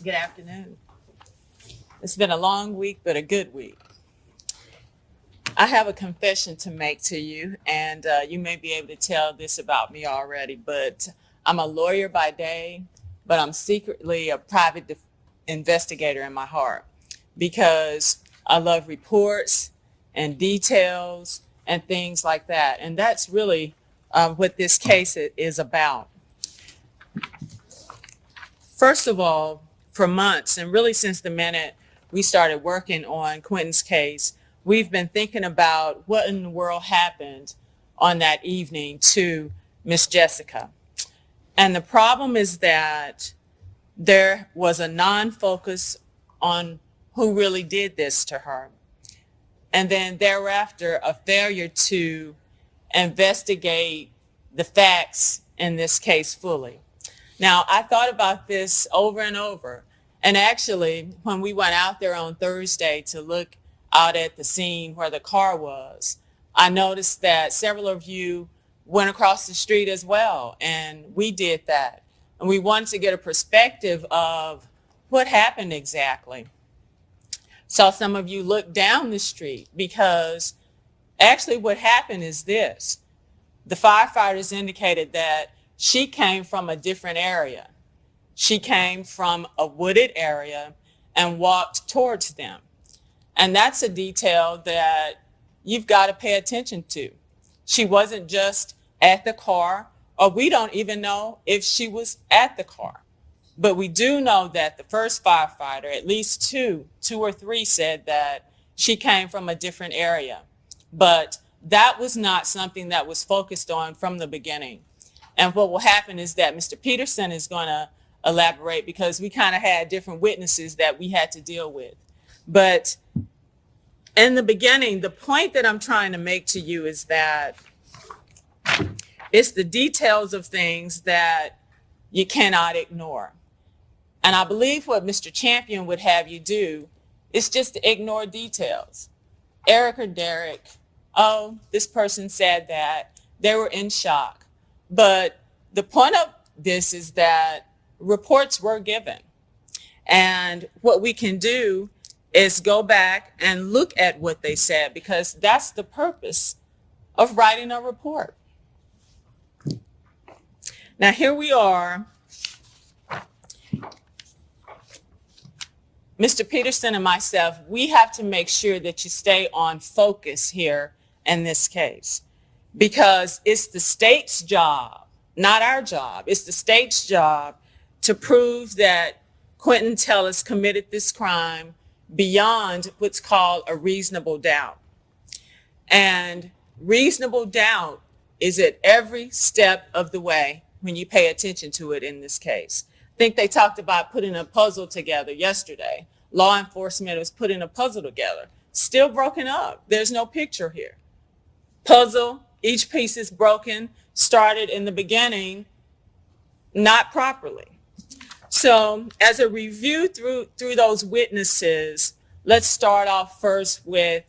Good afternoon. It's been a long week, but a good week. I have a confession to make to you, and you may be able to tell this about me already, but I'm a lawyer by day, but I'm secretly a private investigator in my heart because I love reports and details and things like that. And that's really what this case is about. First of all, for months, and really since the minute we started working on Quentin's case, we've been thinking about what in the world happened on that evening to Miss Jessica. And the problem is that there was a non-focus on who really did this to her. And then thereafter, a failure to investigate the facts in this case fully. Now, I thought about this over and over. And actually, when we went out there on Thursday to look out at the scene where the car was, I noticed that several of you went across the street as well. And we did that. And we wanted to get a perspective of what happened exactly. Saw some of you look down the street because actually what happened is this. The firefighters indicated that she came from a different area. She came from a wooded area and walked towards them. And that's a detail that you've got to pay attention to. She wasn't just at the car, or we don't even know if she was at the car. But we do know that the first firefighter, at least two or three, said that she came from a different area. But that was not something that was focused on from the beginning. And what will happen is that Mr. Peterson is going to elaborate because we kind of had different witnesses that we had to deal with. But in the beginning, the point that I'm trying to make to you is that it's the details of things that you cannot ignore. And I believe what Mr. Champion would have you do is just to ignore details. Eric or Derek, oh, this person said that. They were in shock. But the point of this is that reports were given. And what we can do is go back and look at what they said, because that's the purpose of writing a report. Now, here we are. Mr. Peterson and myself, we have to make sure that you stay on focus here in this case, because it's the state's job, not our job. It's the state's job to prove that Quentin Tellis committed this crime beyond what's called a reasonable doubt. And reasonable doubt is at every step of the way when you pay attention to it in this case. I think they talked about putting a puzzle together yesterday. Law enforcement was putting a puzzle together. Still broken up. There's no picture here. Puzzle, each piece is broken, started in the beginning, not properly. So as a review through those witnesses, let's start off first with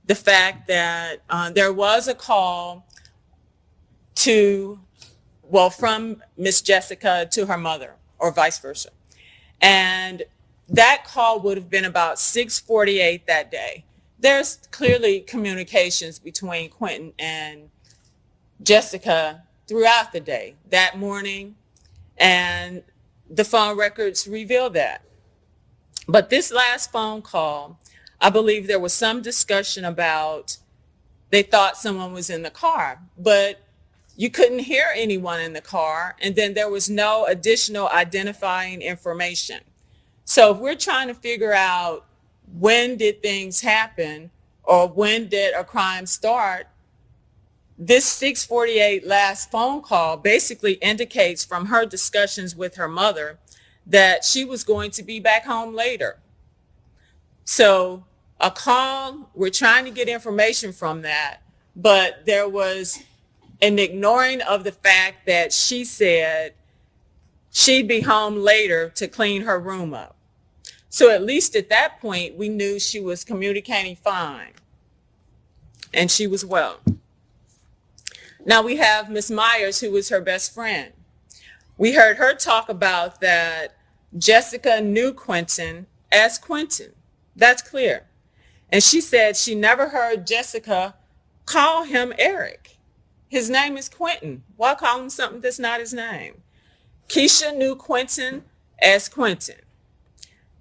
the fact that there was a call from Miss Jessica to her mother, or vice versa. And that call would have been about 6:48 that day. There's clearly communications between Quentin and Jessica throughout the day, that morning, and the phone records reveal that. But this last phone call, I believe there was some discussion about they thought someone was in the car, but you couldn't hear anyone in the car, and then there was no additional identifying information. So if we're trying to figure out when did things happen or when did a crime start, this 6:48 last phone call basically indicates from her discussions with her mother that she was going to be back home later. So a call, we're trying to get information from that, but there was an ignoring of the fact that she said she'd be home later to clean her room up. So at least at that point, we knew she was communicating fine and she was well. Now we have Miss Myers, who was her best friend. We heard her talk about that Jessica knew Quentin as Quentin. That's clear. And she said she never heard Jessica call him Eric. His name is Quentin. Why call him something that's not his name? Keisha knew Quentin as Quentin.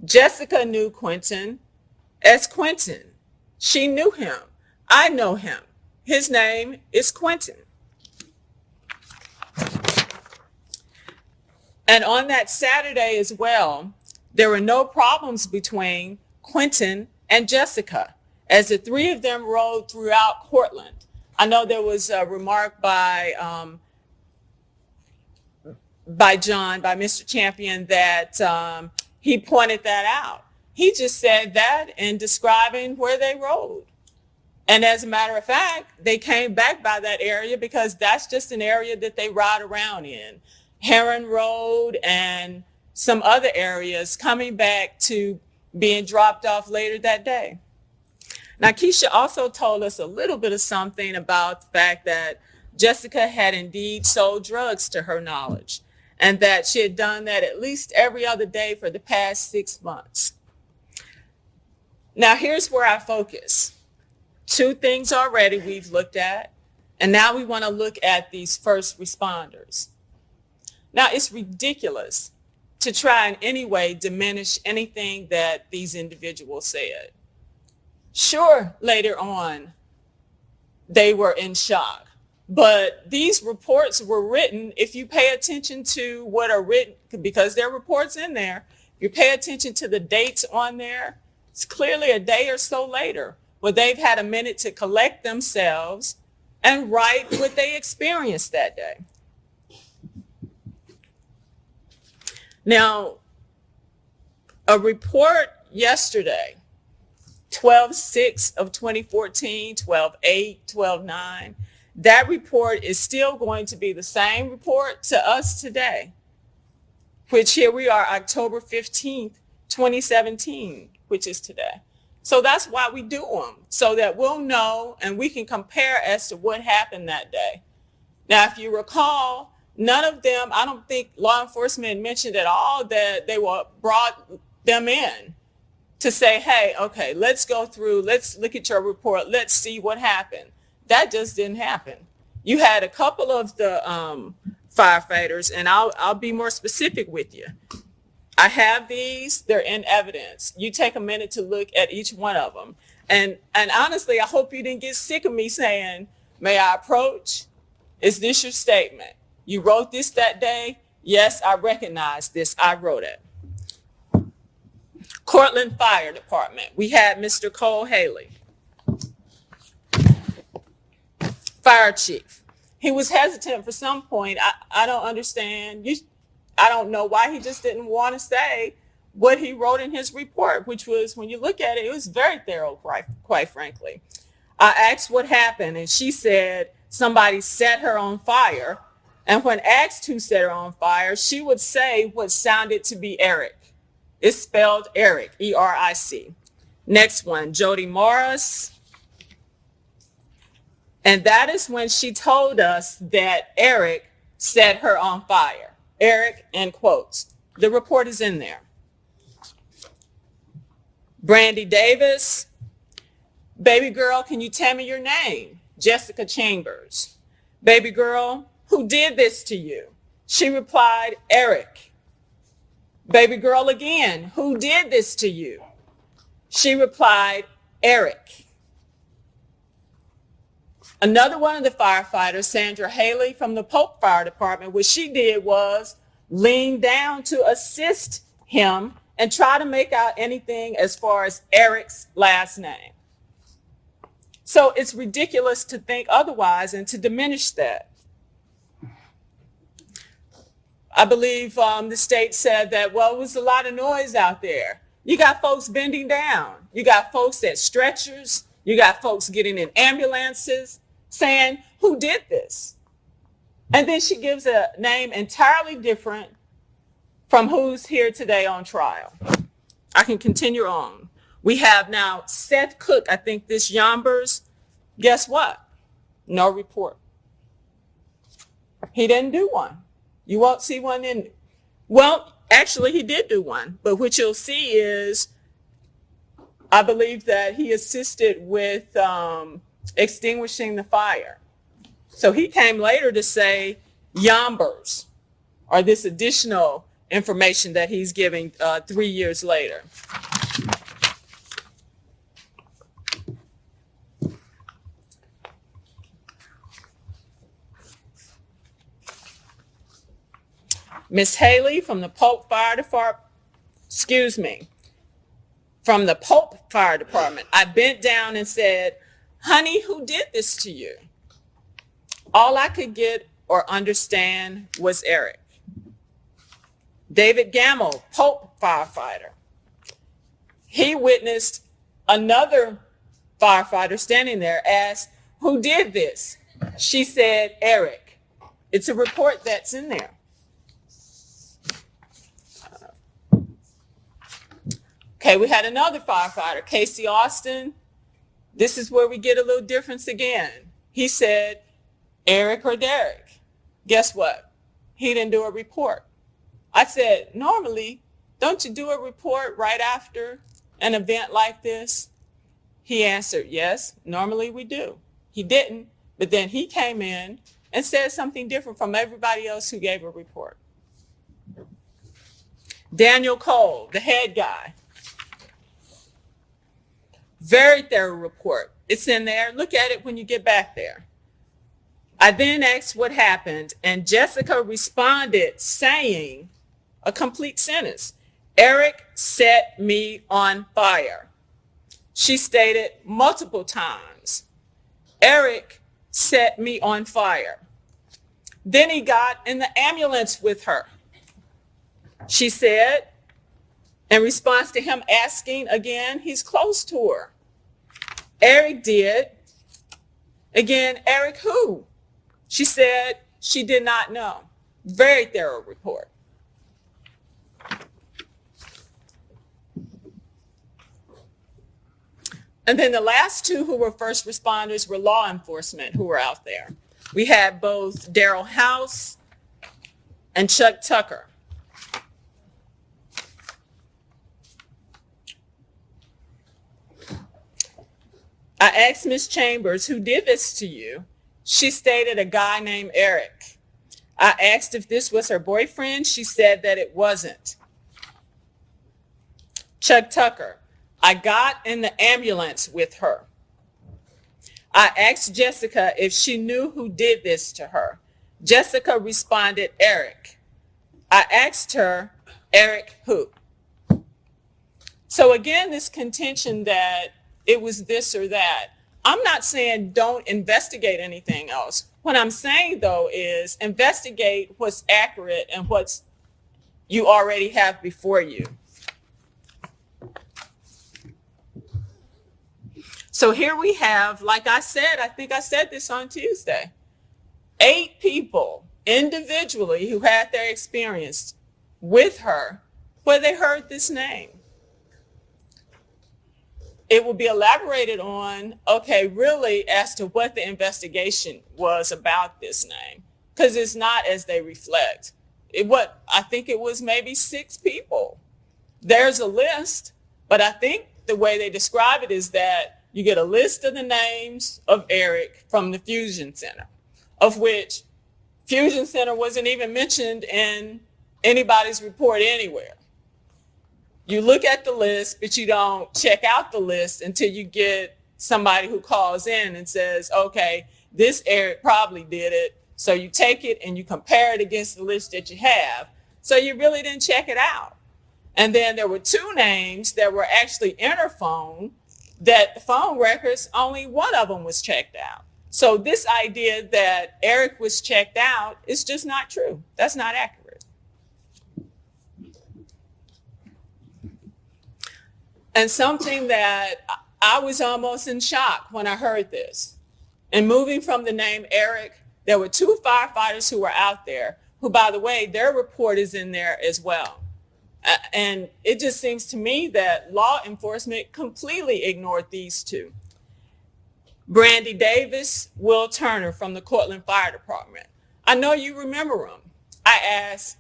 Jessica knew Quentin as Quentin. She knew him. I know him. His name is Quentin. And on that Saturday as well, there were no problems between Quentin and Jessica as the three of them rode throughout Cortland. I know there was a remark by Mr. Champion that he pointed that out. He just said that in describing where they rode. And as a matter of fact, they came back by that area because that's just an area that they ride around in. Heron Road and some other areas, coming back to being dropped off later that day. Now, Keisha also told us a little bit of something about the fact that Jessica had indeed sold drugs to her knowledge, and that she had done that at least every other day for the past 6 months. Now, here's where I focus. Two things already we've looked at, and now we want to look at these first responders. Now, it's ridiculous to try in any way diminish anything that these individuals said. Sure, later on, they were in shock, but these reports were written, if you pay attention to what are written, because there are reports in there, if you pay attention to the dates on there, it's clearly a day or so later where they've had a minute to collect themselves and write what they experienced that day. Now, a report yesterday, 12/6 of 2014, 12/8, 12/9, that report is still going to be the same report to us today, which here we are, October 15th, 2017, which is today. So that's why we do them, so that we'll know and we can compare as to what happened that day. Now, if you recall, none of them, I don't think law enforcement mentioned at all that they brought them in to say, hey, okay, let's go through, let's look at your report, let's see what happened. That just didn't happen. You had a couple of the firefighters, and I'll be more specific with you. I have these, they're in evidence. You take a minute to look at each one of them. And honestly, I hope you didn't get sick of me saying, may I approach? Is this your statement? You wrote this that day? Yes, I recognize this. I wrote it. Cortland Fire Department. We had Mr. Cole Haley, fire chief. He was hesitant for some point. I don't understand. I don't know why he just didn't want to say what he wrote in his report, which was, when you look at it, it was very thorough, quite frankly. I asked what happened, and she said somebody set her on fire. And when asked who set her on fire, she would say what sounded to be Eric. It's spelled Eric, E-R-I-C. Next one, Jody Morris. And that is when she told us that Eric set her on fire. Eric, in quotes. The report is in there. Brandy Davis. Baby girl, can you tell me your name? Jessica Chambers. Baby girl, who did this to you? She replied, Eric. Baby girl again, who did this to you? She replied, Eric. Another one of the firefighters, Sandra Haley from the Polk Fire Department, what she did was lean down to assist him and try to make out anything as far as Eric's last name. So it's ridiculous to think otherwise and to diminish that. I believe the state said that, well, it was a lot of noise out there. You got folks bending down. You got folks at stretchers. You got folks getting in ambulances saying, who did this? And then she gives a name entirely different from who's here today on trial. I can continue on. We have now Seth Cook, I think this Yombers. Guess what? No report. He didn't do one. You won't see one in. Well, Actually, he did do one, but what you'll see is I believe that he assisted with extinguishing the fire. So he came later to say yombers, or this additional information that he's giving 3 years later. Miss Haley from the Pope Fire Department, from the Pope Fire Department, I bent down and said, honey, who did this to you? All I could get or understand was Eric. David Gamble, Pope firefighter. He witnessed another firefighter standing there, asked, who did this? She said, Eric. It's a report that's in there. Okay, we had another firefighter, Casey Austin. This is where we get a little difference again. He said, Eric or Derek. Guess what? He didn't do a report. I said, normally, don't you do a report right after an event like this? He answered, yes, normally we do. He didn't, but then he came in and said something different from everybody else who gave a report. Daniel Cole, the head guy. Very thorough report. It's in there. Look at it when you get back there. I then asked what happened, and Jessica responded saying a complete sentence. Eric set me on fire. She stated multiple times, Eric set me on fire. Then he got in the ambulance with her. She said, in response to him asking again, he's close to her. Eric did. Again, Eric who? She said she did not know. Very thorough report. And then the last two who were first responders were law enforcement who were out there. We had both Daryl House and Chuck Tucker. I asked Ms. Chambers, who did this to you? She stated a guy named Eric. I asked if this was her boyfriend. She said that it wasn't. Chuck Tucker, I got in the ambulance with her. I asked Jessica if she knew who did this to her. Jessica responded, Eric. I asked her, Eric who? So again, this contention that it was this or that. I'm not saying don't investigate anything else. What I'm saying though is investigate what's accurate and what's you already have before you. So here we have, like I said, I think I said this on Tuesday, 8 people individually who had their experience with her where they heard this name. It will be elaborated on, okay, really as to what the investigation was about this name, because it's not as they reflect. I think it was maybe 6 people. There's a list, but I think the way they describe it is that you get a list of the names of Eric from the Fusion Center, of which Fusion Center wasn't even mentioned in anybody's report anywhere. You look at the list, but you don't check out the list until you get somebody who calls in and says, okay, this Eric probably did it. So you take it and you compare it against the list that you have. So you really didn't check it out. And then there were 2 names that were actually interphone that the phone records, only one of them was checked out. So this idea that Eric was checked out is just not true. That's not accurate. And something that I was almost in shock when I heard this. And moving from the name Eric, there were 2 firefighters who were out there, who, by the way, their report is in there as well. And it just seems to me that law enforcement completely ignored these 2. Brandy Davis, Will Turner from the Cortland Fire Department. I know you remember them. I asked,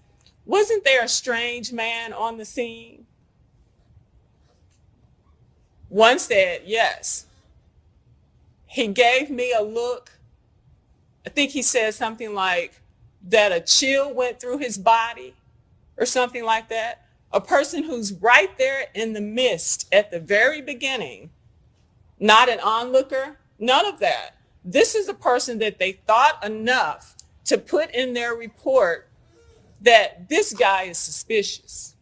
wasn't there a strange man on the scene? One said, yes. He gave me a look. I think he said something like that a chill went through his body or something like that. A person who's right there in the midst at the very beginning, not an onlooker, none of that. This is a person that they thought enough to put in their report that this guy is suspicious.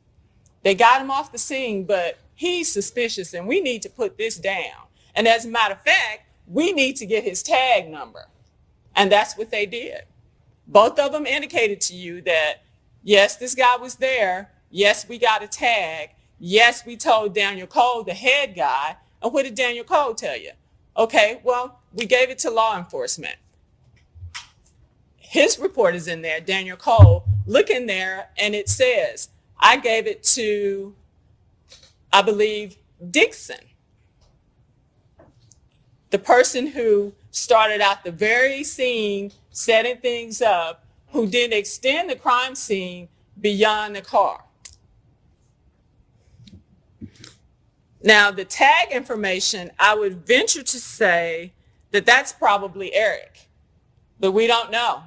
They got him off the scene, but he's suspicious and we need to put this down. And as a matter of fact, we need to get his tag number. And that's what they did. Both of them indicated to you that, yes, this guy was there. Yes, we got a tag. Yes, we told Daniel Cole, the head guy. And what did Daniel Cole tell you? Okay, well, we gave it to law enforcement. His report is in there, Daniel Cole. Look in there, and it says, I gave it to, I believe, Dixon, the person who started out the very scene, setting things up, who didn't extend the crime scene beyond the car. Now, the tag information, I would venture to say that that's probably Eric, but we don't know.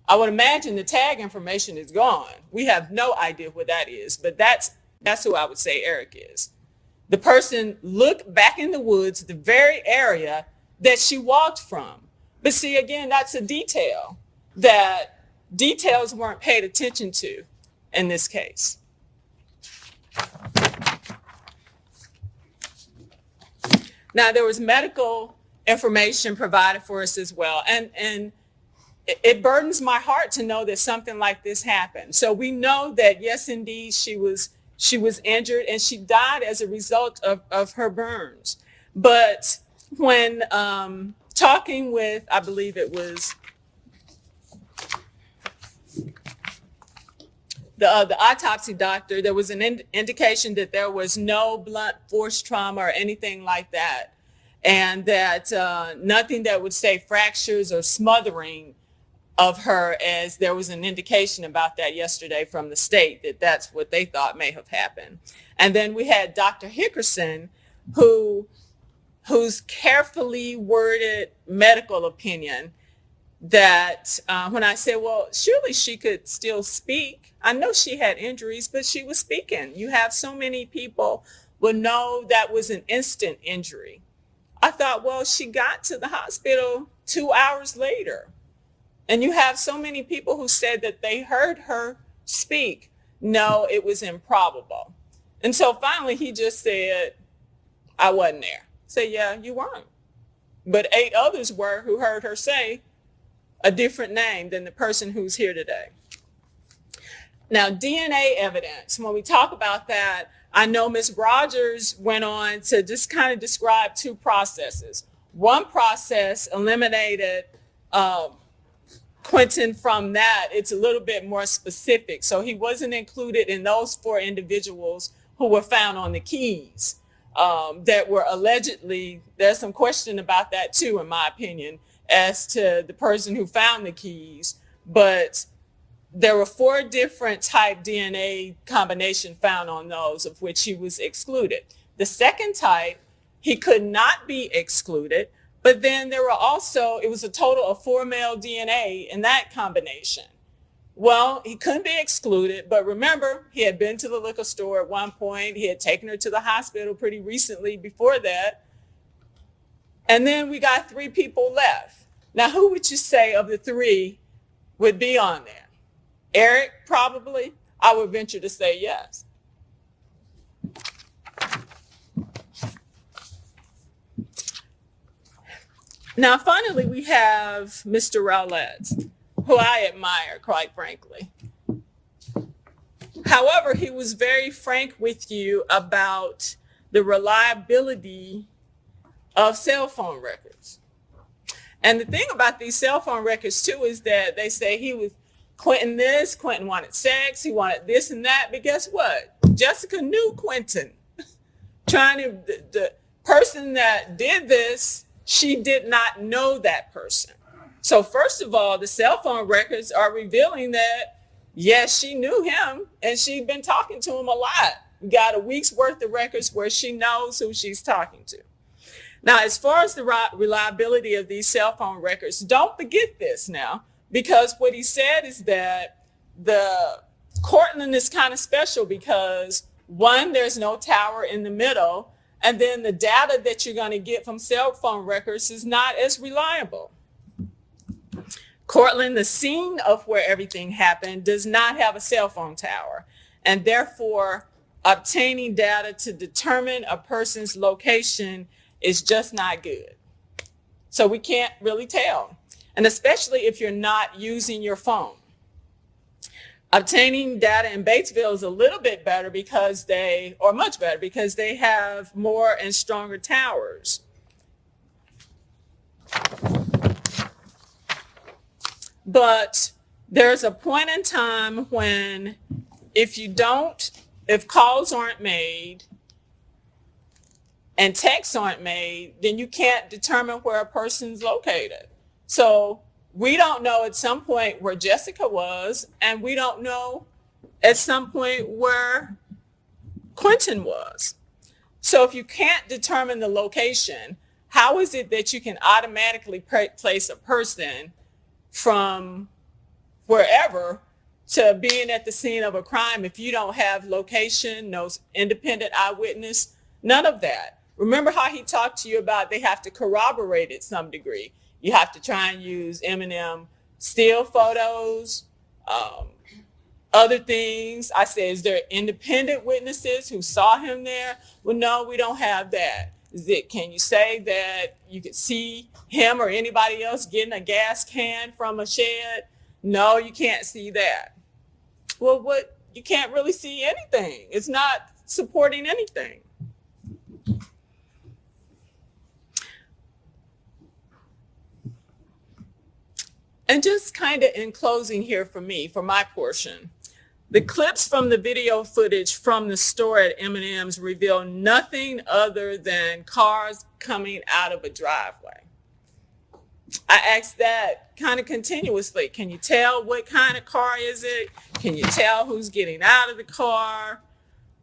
I would imagine the tag information is gone. We have no idea what that is, but that's who I would say Eric is. The person looked back in the woods, the very area that she walked from. But see, again, that's a detail that details weren't paid attention to in this case. Now, there was medical information provided for us as well. And it burdens my heart to know that something like this happened. So we know that, yes, indeed, she was injured and she died as a result of her burns. But when talking with, I believe it was the autopsy doctor, there was an indication that there was no blunt force trauma or anything like that. And that nothing that would say fractures or smothering of her, as there was an indication about that yesterday from the state, that that's what they thought may have happened. And then we had Dr. Hickerson, whose carefully worded medical opinion that when I said, well, surely she could still speak. I know she had injuries, but she was speaking. You have so many people will know that was an instant injury. I thought, well, she got to the hospital 2 hours later. And you have so many people who said that they heard her speak. No, it was improbable. And so finally he just said, I wasn't there. Say, yeah, you weren't. But 8 others were who heard her say a different name than the person who's here today. Now, DNA evidence, when we talk about that, I know Ms. Rogers went on to just kind of describe 2 processes. One process eliminated Quentin from that. It's a little bit more specific. So he wasn't included in those 4 individuals who were found on the keys that were allegedly, there's some question about that too, in my opinion, as to the person who found the keys. But there were 4 different type DNA combination found on those, of which he was excluded. The second type, he could not be excluded, but then there were also, it was a total of 4 male DNA in that combination. Well, he couldn't be excluded, but remember, he had been to the liquor store at one point. He had taken her to the hospital pretty recently before that. And then we got 3 people left. Now, who would you say of the 3 would be on there? Eric, probably. I would venture to say yes. Now, finally, we have Mr. Rowlett, who I admire, quite frankly. However, he was very frank with you about the reliability of cell phone records. And the thing about these cell phone records, too, is that they say he was Quentin this, Quentin wanted sex, he wanted this and that. But guess what? Jessica knew Quentin. The person that did this, she did not know that person. So first of all, the cell phone records are revealing that Yes, she knew him and she'd been talking to him a lot. We got a week's worth of records where she knows who she's talking to. Now, as far as the reliability of these cell phone records, don't forget this now, because what he said is that the Cortland is kind of special because one, there's no tower in the middle, and then the data that you're going to get from cell phone records is not as reliable. Cortland, the scene of where everything happened, does not have a cell phone tower, and therefore obtaining data to determine a person's location is just not good. So we can't really tell, and especially if you're not using your phone. Obtaining data in Batesville is a little bit better because much better because they have more and stronger towers. But there's a point in time when if calls aren't made and texts aren't made, then you can't determine where a person's located. So we don't know at some point where Jessica was, and we don't know at some point where Quentin was. So if you can't determine the location, how is it that you can automatically place a person from wherever to being at the scene of a crime if you don't have location, no independent eyewitness, none of that? Remember how he talked to you about they have to corroborate it some degree. You have to try and use M&M still photos, other things. I said, is there independent witnesses who saw him there? Well, no, we don't have that. Can you say that you could see him or anybody else getting a gas can from a shed? No, you can't see that. Well, you can't really see anything. It's not supporting anything. And just kind of in closing here for me, for my portion, the clips from the video footage from the store at M&M's reveal nothing other than cars coming out of a driveway. I asked that kind of continuously. Can you tell what kind of car is it? Can you tell who's getting out of the car?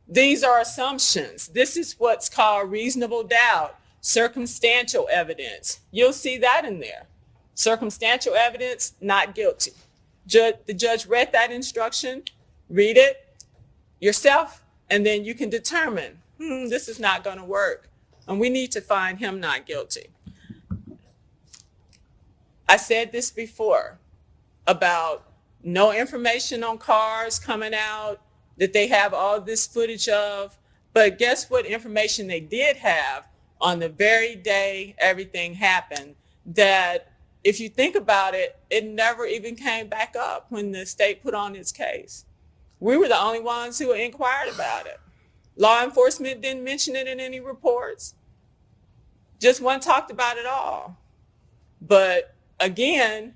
These are assumptions. This is what's called reasonable doubt, circumstantial evidence. You'll see that in there. Circumstantial evidence, not guilty. The judge read that instruction. Read it yourself, and then you can determine, this is not going to work, and we need to find him not guilty. I said this before about no information on cars coming out that they have all this footage of, but guess what information they did have on the very day everything happened, that if you think about it, it never even came back up when the state put on its case. We were the only ones who inquired about it. Law enforcement didn't mention it in any reports. Just wasn't talked about at all. But again,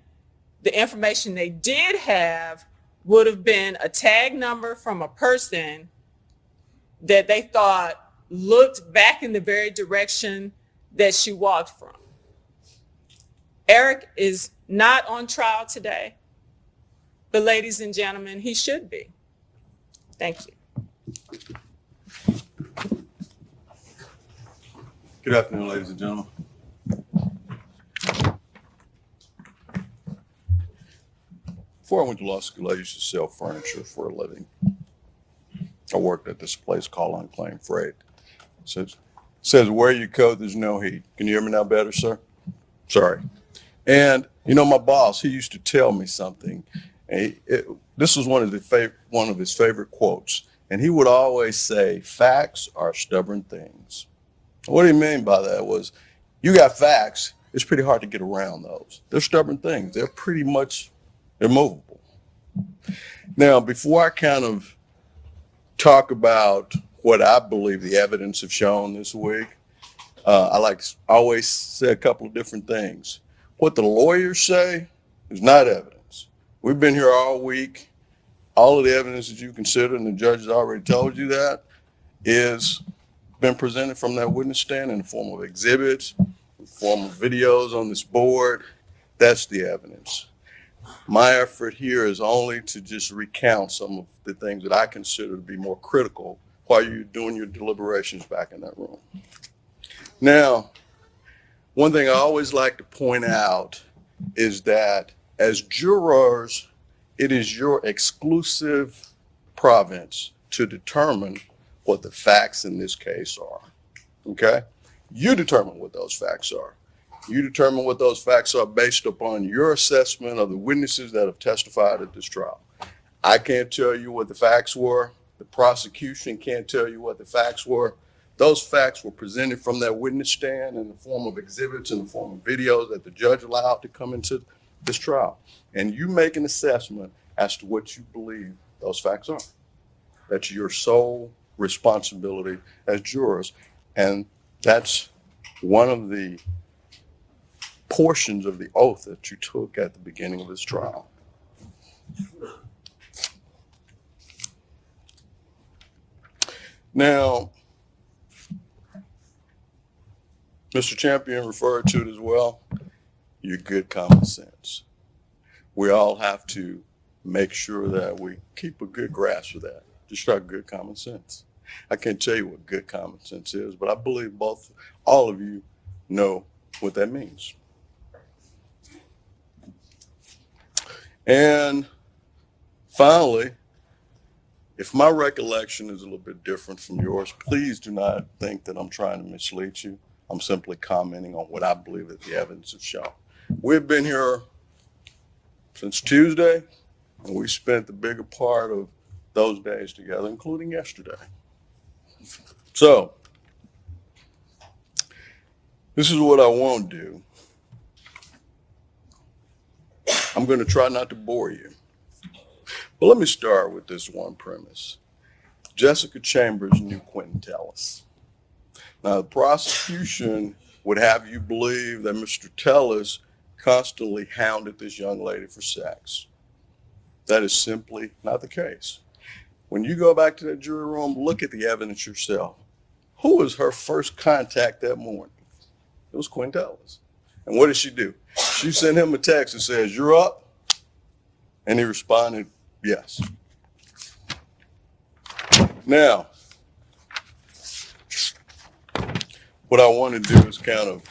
the information they did have would have been a tag number from a person that they thought looked back in the very direction that she walked from. Eric is not on trial today, but ladies and gentlemen, he should be. Thank you. Good afternoon, ladies and gentlemen. Before I went to law school, I used to sell furniture for a living. I worked at this place called Unclaimed Freight. It says where you coat, there's no heat. Can you hear me now better, sir? Sorry. And you know, my boss, he used to tell me something. This was one of his favorite quotes, and he would always say, "Facts are stubborn things." What do you mean by that? Was you got facts, it's pretty hard to get around those. They're stubborn things. They're pretty much immovable. Now, before I kind of talk about what I believe the evidence have shown this week, I like to always say a couple of different things. What the lawyers say is not evidence. We've been here all week. All of the evidence that you consider, and the judge has already told you that, is been presented from that witness stand in the form of exhibits, in the form of videos on this board. That's the evidence. My effort here is only to just recount some of the things that I consider to be more critical while you're doing your deliberations back in that room. Now, one thing I always like to point out is that as jurors, it is your exclusive province to determine what the facts in this case are. Okay? You determine what those facts are. You determine what those facts are based upon your assessment of the witnesses that have testified at this trial. I can't tell you what the facts were. The prosecution can't tell you what the facts were. Those facts were presented from that witness stand in the form of exhibits, in the form of videos that the judge allowed to come into this trial. And you make an assessment as to what you believe those facts are. That's your sole responsibility as jurors. And that's one of the portions of the oath that you took at the beginning of this trial. Now, Mr. Champion referred to it as well, your good common sense. We all have to make sure that we keep a good grasp of that, just our good common sense. I can't tell you what good common sense is, but I believe all of you know what that means. And finally, if my recollection is a little bit different from yours, please do not think that I'm trying to mislead you. I'm simply commenting on what I believe that the evidence has shown. We've been here since Tuesday, and we spent the bigger part of those days together, including yesterday. So, this is what I won't do. I'm going to try not to bore you. But let me start with this one premise. Jessica Chambers knew Quentin Tellis. Now, the prosecution would have you believe that Mr. Tellis constantly hounded this young lady for sex. That is simply not the case. When you go back to that jury room, look at the evidence yourself. Who was her first contact that morning? It was Quentin Tellis. And what did she do? She sent him a text that says, "You're up?" And he responded, "Yes." Now, what I want to do is kind of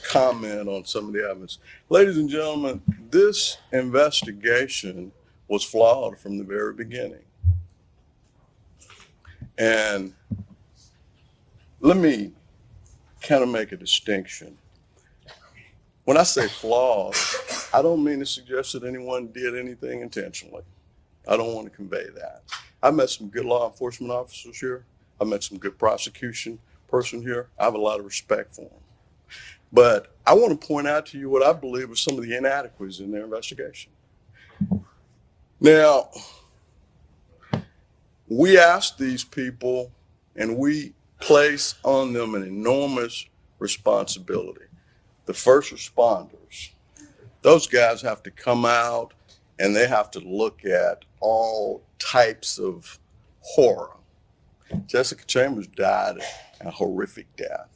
comment on some of the evidence. Ladies and gentlemen, this investigation was flawed from the very beginning. And let me kind of make a distinction. When I say flawed, I don't mean to suggest that anyone did anything intentionally. I don't want to convey that. I met some good law enforcement officers here. I met some good prosecution person here. I have a lot of respect for them. But I want to point out to you what I believe are some of the inadequacies in their investigation. Now, we asked these people and we place on them an enormous responsibility. The first responders, those guys have to come out and they have to look at all types of horror. Jessica Chambers died a horrific death.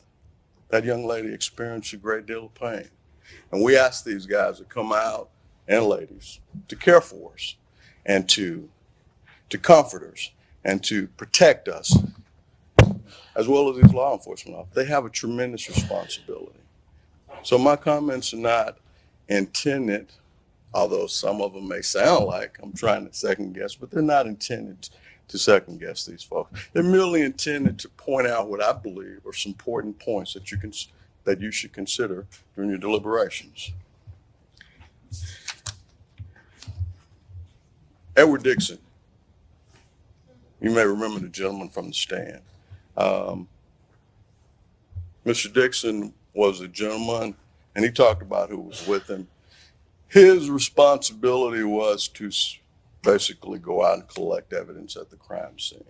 That young lady experienced a great deal of pain. And we asked these guys to come out, and ladies, to care for us and to comfort us and to protect us, as well as these law enforcement officers. They have a tremendous responsibility. So my comments are not intended, although some of them may sound like I'm trying to second guess, but they're not intended to second guess these folks. They're merely intended to point out what I believe are some important points that you should consider during your deliberations. Edward Dixon. You may remember the gentleman from the stand. Mr. Dixon was a gentleman, and he talked about who was with him. His responsibility was to basically go out and collect evidence at the crime scene.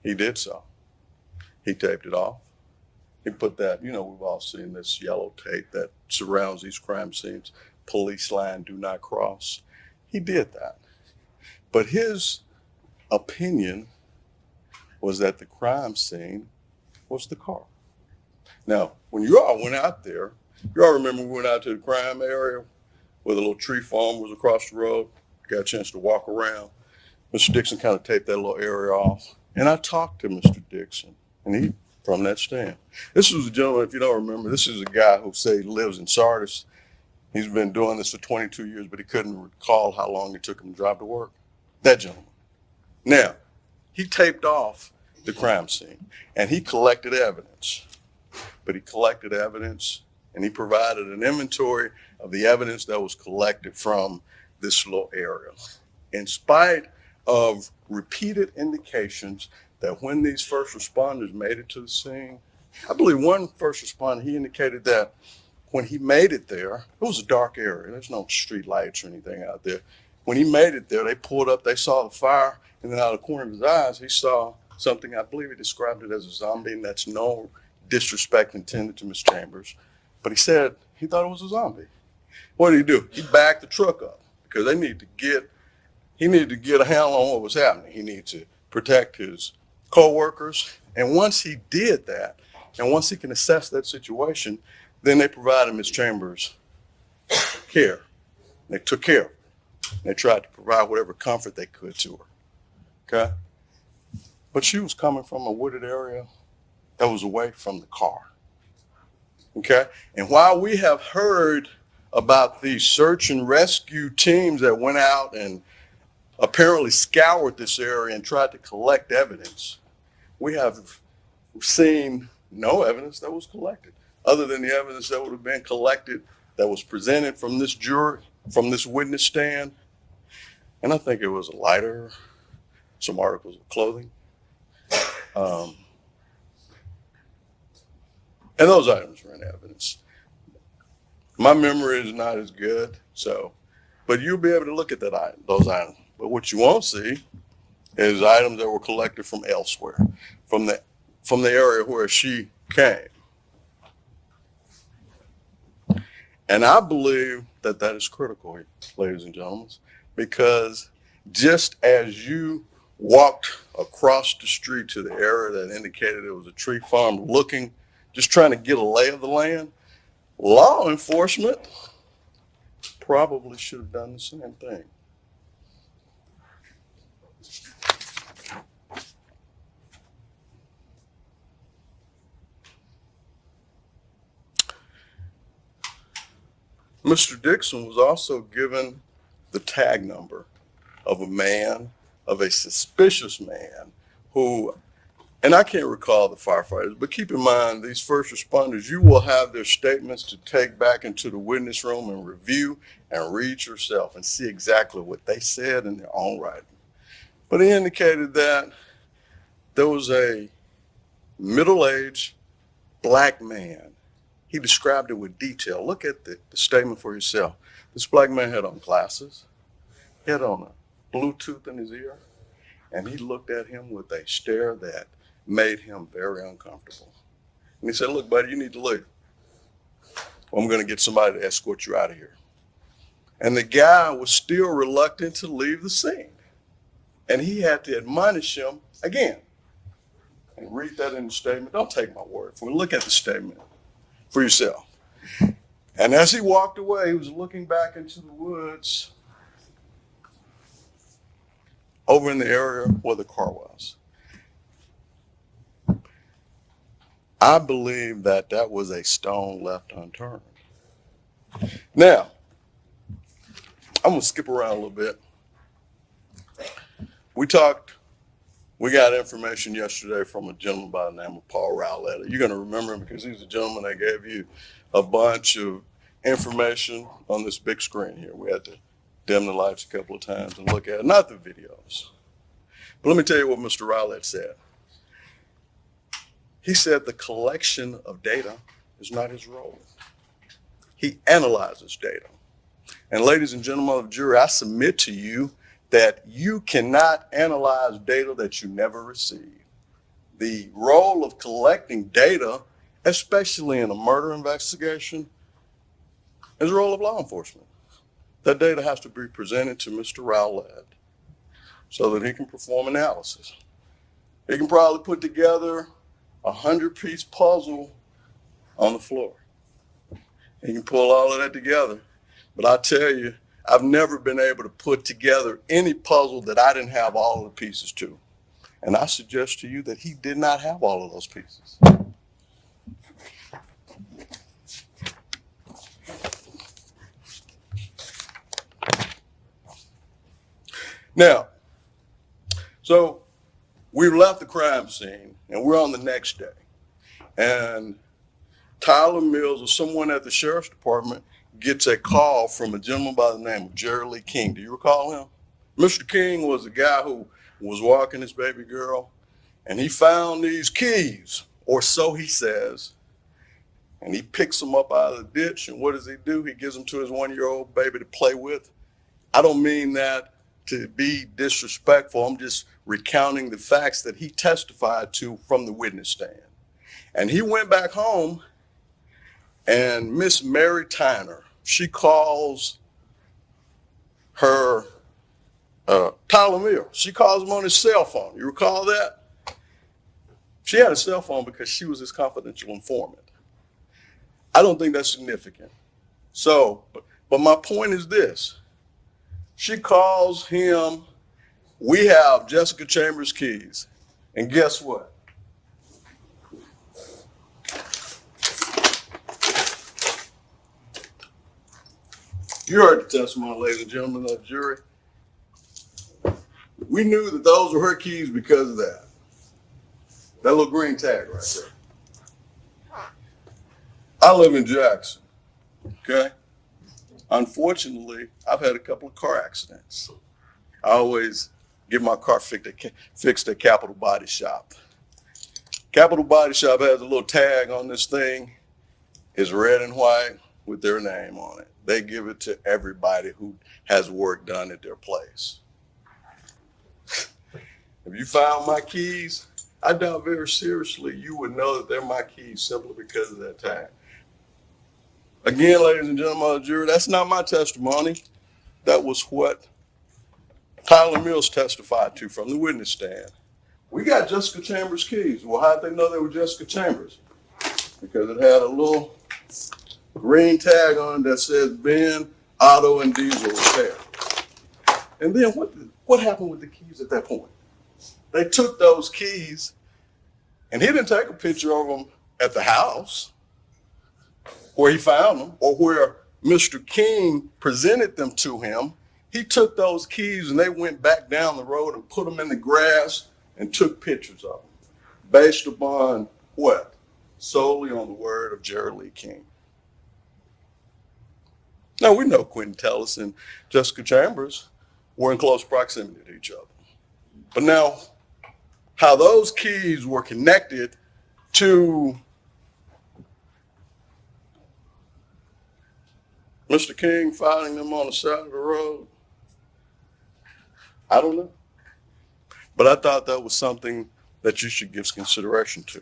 He did so. He taped it off. He put that, we've all seen this yellow tape that surrounds these crime scenes. Police line, do not cross. He did that. But his opinion was that the crime scene was the car. Now, when you all went out there, you all remember we went out to the crime area where the little tree farm was across the road. Got a chance to walk around. Mr. Dixon kind of taped that little area off. And I talked to Mr. Dixon, and he, from that stand. This was a gentleman, if you don't remember, this is a guy who say he lives in Sardis. He's been doing this for 22 years, but he couldn't recall how long it took him to drive to work. That gentleman. Now, he taped off the crime scene, and he collected evidence. But he collected evidence, and he provided an inventory of the evidence that was collected from this little area. In spite of repeated indications that when these first responders made it to the scene, I believe one first responder, he indicated that when he made it there, it was a dark area. There's no street lights or anything out there. When he made it there, they pulled up, they saw the fire, and then out of the corner of his eyes, he saw something, I believe he described it as a zombie, and that's no disrespect intended to Ms. Chambers. But he said he thought it was a zombie. What did he do? He backed the truck up because he needed to get a handle on what was happening. He needed to protect his co-workers. And once he did that, and once he can assess that situation, then they provided Ms. Chambers care. They took care of her. They tried to provide whatever comfort they could to her. Okay? But she was coming from a wooded area that was away from the car. Okay? And while we have heard about these search and rescue teams that went out and apparently scoured this area and tried to collect evidence, we have seen no evidence that was collected, other than the evidence that would have been collected that was presented from this jury, from this witness stand. And I think it was a lighter, some articles of clothing. And those items were in evidence. My memory is not as good, but you'll be able to look at those items. But what you won't see is items that were collected from elsewhere, from the area where she came. And I believe that is critical, ladies and gentlemen, because just as you walked across the street to the area that indicated it was a tree farm looking, just trying to get a lay of the land, law enforcement probably should have done the same thing. Mr. Dixon was also given the tag number of a suspicious man who, and I can't recall the firefighters, but keep in mind, these first responders, you will have their statements to take back into the witness room and review and read yourself and see exactly what they said in their own writing. But he indicated that there was a middle-aged black man. He described it with detail. Look at the statement for yourself. This black man had on glasses, he had on a Bluetooth in his ear, and he looked at him with a stare that made him very uncomfortable. And he said, "Look, buddy, you need to leave. I'm going to get somebody to escort you out of here." And the guy was still reluctant to leave the scene. And he had to admonish him again. And read that in the statement. Don't take my word for it. Look at the statement for yourself. And as he walked away, he was looking back into the woods over in the area where the car was. I believe that was a stone left unturned. Now, I'm going to skip around a little bit. We got information yesterday from a gentleman by the name of Paul Rowlett. You're going to remember him because he's the gentleman that gave you a bunch of information on this big screen here. We had to dim the lights a couple of times and look at it, not the videos. But let me tell you what Mr. Rowlett said. He said the collection of data is not his role. He analyzes data. And ladies and gentlemen of the jury, I submit to you that you cannot analyze data that you never receive. The role of collecting data, especially in a murder investigation, is the role of law enforcement. That data has to be presented to Mr. Rowlett so that he can perform analysis. He can probably put together a 100-piece puzzle on the floor. He can pull all of that together, But I tell you, I've never been able to put together any puzzle that I didn't have all of the pieces to. And I suggest to you that he did not have all of those pieces. Now, so we left the crime scene and we're on the next day. And Tyler Mills or someone at the sheriff's department gets a call from a gentleman by the name of Jerry Lee King. Do you recall him? Mr. King was a guy who was walking his baby girl, and he found these keys, or so he says, and he picks them up out of the ditch, and what does he do? He gives them to his 1-year-old baby to play with. I don't mean that to be disrespectful. I'm just recounting the facts that he testified to from the witness stand. And he went back home, and Miss Mary Tyner, she calls her Tyler Mills. She calls him on his cell phone. You recall that? She had a cell phone because she was his confidential informant. I don't think that's significant. So, but my point is this. She calls him. We have Jessica Chambers' keys. And guess what? You heard the testimony, ladies and gentlemen of the jury. We knew that those were her keys because of that. That little green tag right there. I live in Jackson, okay? Unfortunately, I've had a couple of car accidents. I always get my car fixed at Capital Body Shop. Capital Body Shop has a little tag on this thing. It's red and white with their name on it. They give it to everybody who has work done at their place. If you found my keys, I doubt very seriously you would know that they're my keys simply because of that tag. Again, ladies and gentlemen of the jury, that's not my testimony. That was what Tyler Mills testified to from the witness stand. We got Jessica Chambers' keys. Well, how'd they know they were Jessica Chambers? Because it had a little green tag on it that says Ben Auto and Diesel Repair. And then what happened with the keys at that point? They took those keys, and he didn't take a picture of them at the house where he found them or where Mr. King presented them to him. He took those keys and they went back down the road and put them in the grass and took pictures of them based upon what? Solely on the word of Jerry Lee King. Now, we know Quentin Tellis and Jessica Chambers were in close proximity to each other. But now, how those keys were connected to Mr. King finding them on the side of the road, I don't know. But I thought that was something that you should give consideration to.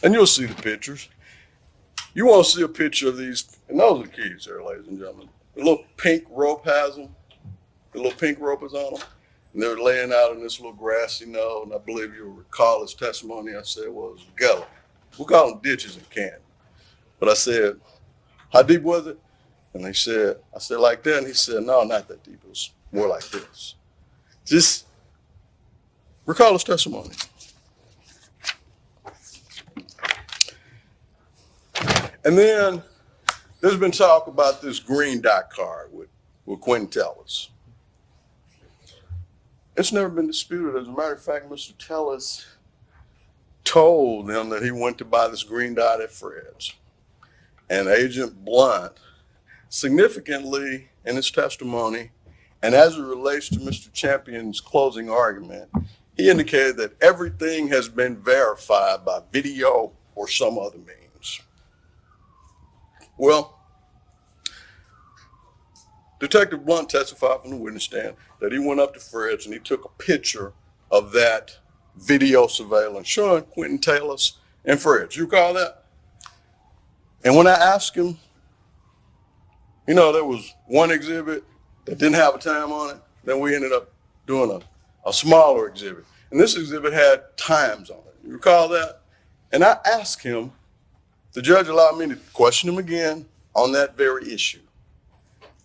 And you'll see the pictures. You won't see a picture of these, and those are the keys there, ladies and gentlemen. The little pink rope has them. The little pink rope is on them. And they're laying out in this little grassy knoll, and I believe you'll recall his testimony. I said, well, it was a gully. We call them ditches in Canton. But I said, how deep was it? And I said, like that. And he said, no, not that deep. It was more like this. Just recall his testimony. And then there's been talk about this green dot card with Quentin Tellis. It's never been disputed. As a matter of fact, Mr. Tellis told them that he went to buy this green dot at Fred's. And Agent Blunt, significantly in his testimony, and as it relates to Mr. Champion's closing argument, he indicated that everything has been verified by video or some other means. Well, Detective Blunt testified from the witness stand that he went up to Fred's and he took a picture of that video surveillance showing Quentin Tellis and Fred's. You recall that? And when I asked him, you know, there was one exhibit that didn't have a time on it. Then we ended up doing a smaller exhibit. And this exhibit had times on it. You recall that? And I asked him, The judge allowed me to question him again on that very issue.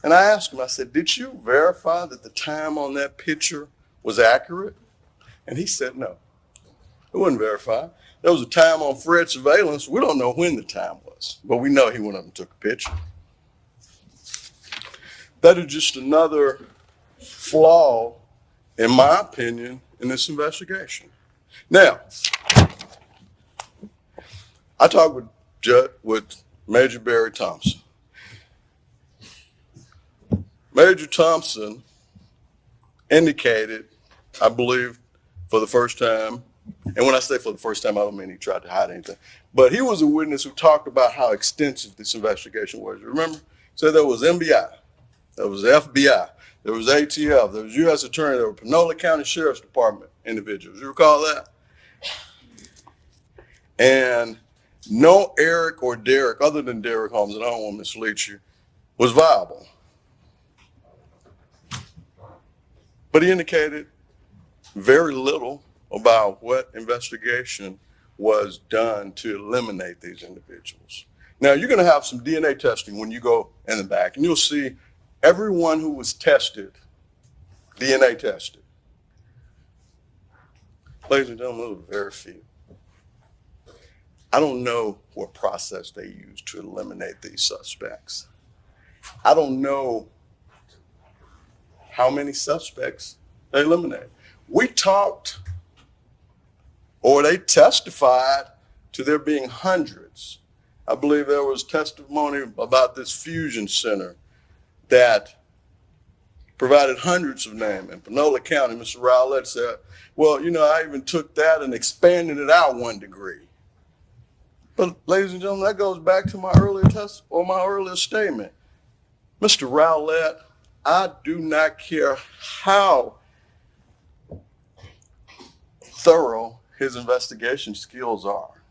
And I asked him, I said, did you verify that the time on that picture was accurate? And he said, no, it wasn't verified. There was a time on Fred surveillance. We don't know when the time was, but we know he went up and took a picture. That is just another flaw, in my opinion, in this investigation. Now, I talked with Major Barry Thompson. Major Thompson indicated, I believe, for the first time, and when I say for the first time, I don't mean he tried to hide anything, but he was a witness who talked about how extensive this investigation was. Remember? So there was MBI, there was FBI, there was ATF, there was U.S. Attorney, there were Panola County Sheriff's Department individuals. You recall that? And no Eric or Derek, other than Derek Holmes, and I don't want to mislead you, was viable. But he indicated very little about what investigation was done to eliminate these individuals. Now, you're going to have some DNA testing when you go in the back, and you'll see everyone who was tested, DNA tested. Ladies and gentlemen, those were very few. I don't know what process they used to eliminate these suspects. I don't know how many suspects they eliminated. We talked, or they testified to there being hundreds. I believe there was testimony about this fusion center that provided hundreds of names. In Panola County, Mr. Rowlett said, well, I even took that and expanded it out 1 degree. But ladies and gentlemen, that goes back to my earlier statement. Mr. Rowlett, I do not care how thorough his investigation skills are.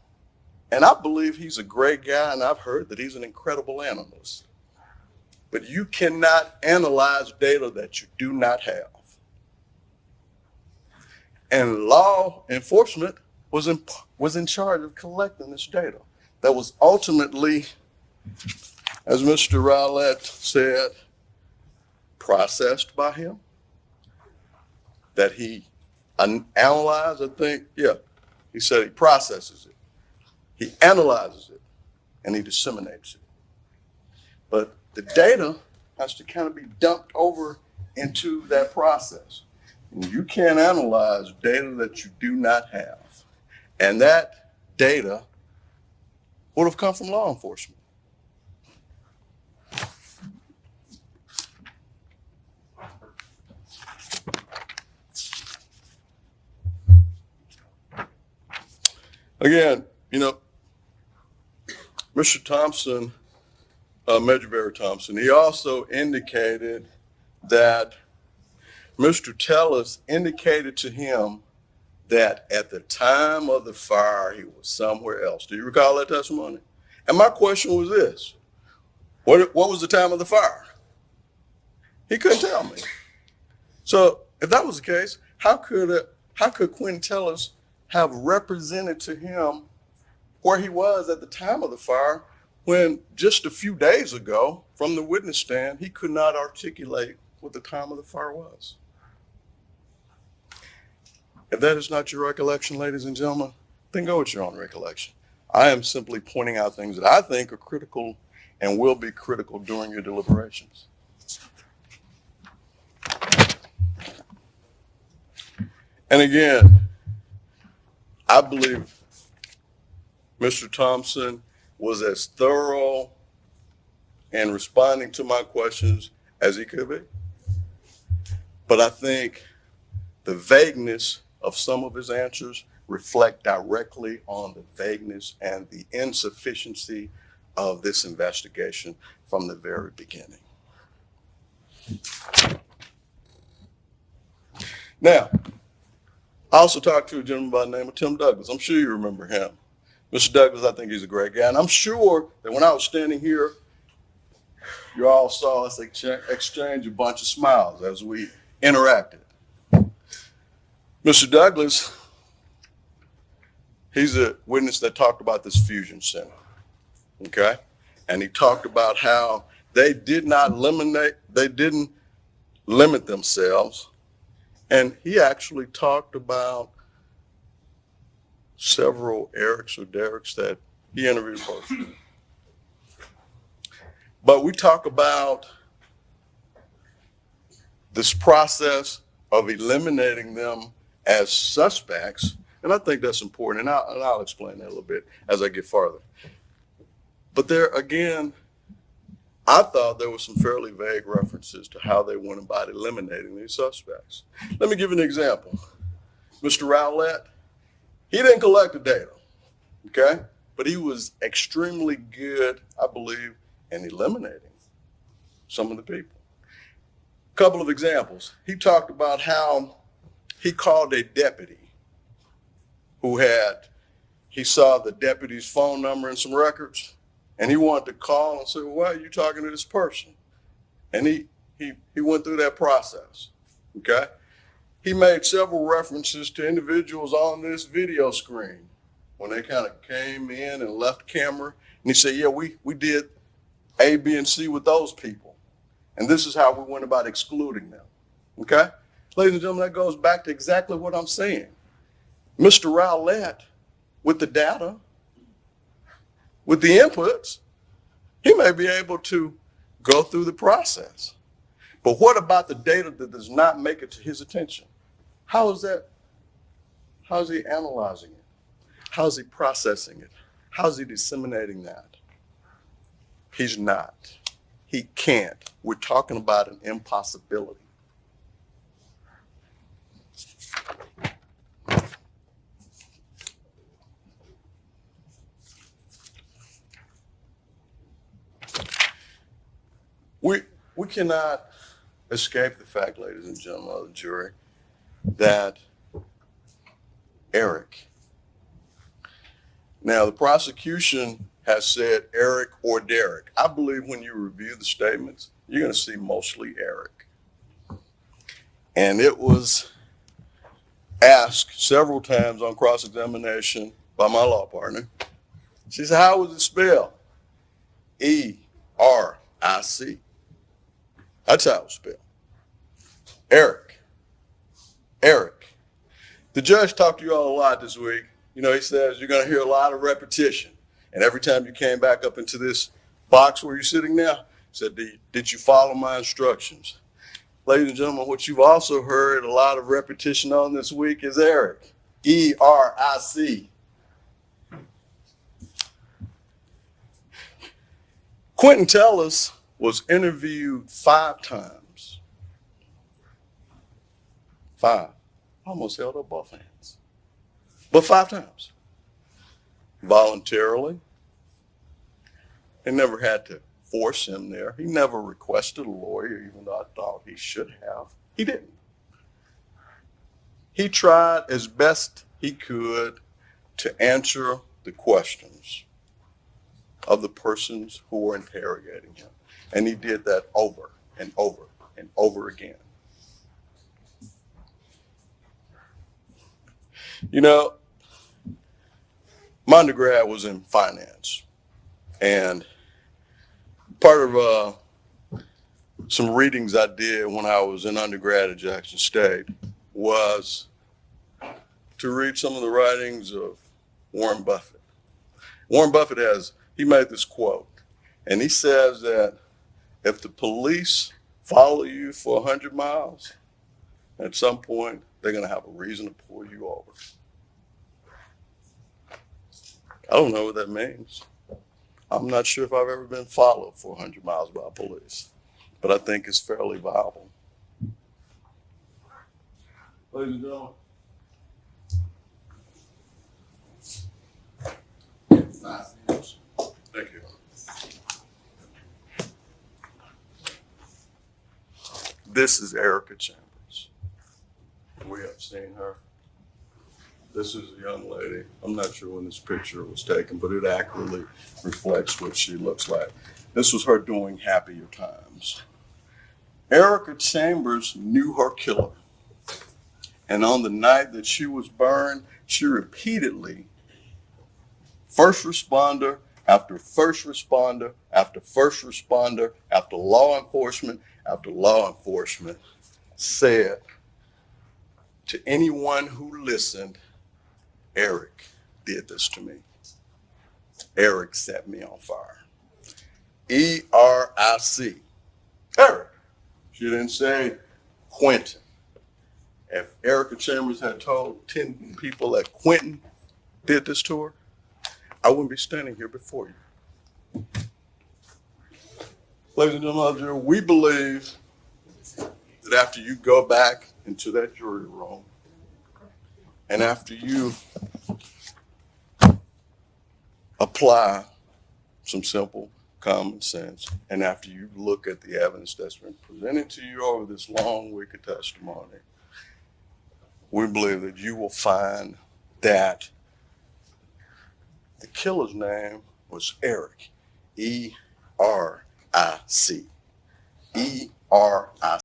And I believe he's a great guy, and I've heard that he's an incredible analyst. But you cannot analyze data that you do not have. And law enforcement was in charge of collecting this data that was ultimately, as Mr. Rowlett said, processed by him, that he analyzed, he said he processes it, he analyzes it, and he disseminates it. But the data has to kind of be dumped over into that process. And you can't analyze data that you do not have. And that data would have come from law enforcement. Again, Mr. Thompson, Major Barry Thompson, he also indicated that Mr. Tellus indicated to him that at the time of the fire, he was somewhere else. Do you recall that testimony? And my question was this: what was the time of the fire? He couldn't tell me. So if that was the case, how could Quentin Tellus have represented to him where he was at the time of the fire, when just a few days ago from the witness stand, he could not articulate what the time of the fire was? If that is not your recollection, ladies and gentlemen, then go with your own recollection. I am simply pointing out things that I think are critical and will be critical during your deliberations. And again, I believe Mr. Thompson was as thorough in responding to my questions as he could be. But I think the vagueness of some of his answers reflect directly on the vagueness and the insufficiency of this investigation from the very beginning. Now, I also talked to a gentleman by the name of Tim Douglas. I'm sure you remember him. Mr. Douglas, I think he's a great guy. And I'm sure that when I was standing here, you all saw us exchange a bunch of smiles as we interacted. Mr. Douglas, he's a witness that talked about this fusion center. okay? And he talked about how they didn't limit themselves. And he actually talked about several Erics or Derricks that he interviewed personally. But we talk about this process of eliminating them as suspects, and I think that's important, and I'll explain that a little bit as I get farther. But there, again, I thought there were some fairly vague references to how they went about eliminating these suspects. Let me give you an example. Mr. Rowlett, he didn't collect the data, okay? But he was extremely good, I believe, in eliminating some of the people. A couple of examples. He talked about how he called a deputy he saw the deputy's phone number and some records, and he wanted to call and say, well, why are you talking to this person? And he went through that process, okay? He made several references to individuals on this video screen when they kind of came in and left camera, and he said, yeah, we did A, B, and C with those people, and this is how we went about excluding them, okay? Ladies and gentlemen, that goes back to exactly what I'm saying. Mr. Rowlett, with the data, with the inputs, he may be able to go through the process. But what about the data that does not make it to his attention? How is that? How is he analyzing it? How is he processing it? How is he disseminating that? He's not. He can't. We're talking about an impossibility. We cannot escape the fact, ladies and gentlemen of the jury, that Eric. Now, the prosecution has said Eric or Derrick. I believe when you review the statements, you're going to see mostly Eric. And it was asked several times on cross-examination by my law partner. She said, how was it spelled? E-R-I-C. That's how it was spelled. Eric. Eric. The judge talked to you all a lot this week. You know, he says you're going to hear a lot of repetition. And every time you came back up into this box where you're sitting now, he said, did you follow my instructions? Ladies and gentlemen, what you've also heard a lot of repetition on this week is Eric. E-R-I-C. Quentin Tellis was interviewed 5 times. 5. Almost held up both hands. But 5 times. Voluntarily. They never had to force him there. He never requested a lawyer, even though I thought he should have. He didn't. He tried as best he could to answer the questions of the persons who were interrogating him. And he did that over and over and over again. You know, my undergrad was in finance. And part of some readings I did when I was in undergrad at Jackson State was to read some of the writings of Warren Buffett. Warren Buffett he made this quote, and he says that if the police follow you for 100 miles, at some point, they're going to have a reason to pull you over. I don't know what that means. I'm not sure if I've ever been followed for 100 miles by police, but I think it's fairly viable. Ladies and gentlemen. Thank you. This is Erica Chambers. We have seen her. This is a young lady. I'm not sure when this picture was taken, but it accurately reflects what she looks like. This was her during happier times. Erica Chambers knew her killer. And on the night that she was burned, she repeatedly, first responder after first responder, after first responder, after law enforcement said to anyone who listened, Eric did this to me. Eric set me on fire. E-R-I-C. Eric. She didn't say Quentin. If Erica Chambers had told 10 people that Quentin did this to her, I wouldn't be standing here before you. Ladies and gentlemen, we believe that after you go back into that jury room and after you apply some simple common sense, and after you look at the evidence that's been presented to you over this long week of testimony, we believe that you will find that the killer's name was Eric, E-R-I-C. E-R-I-C.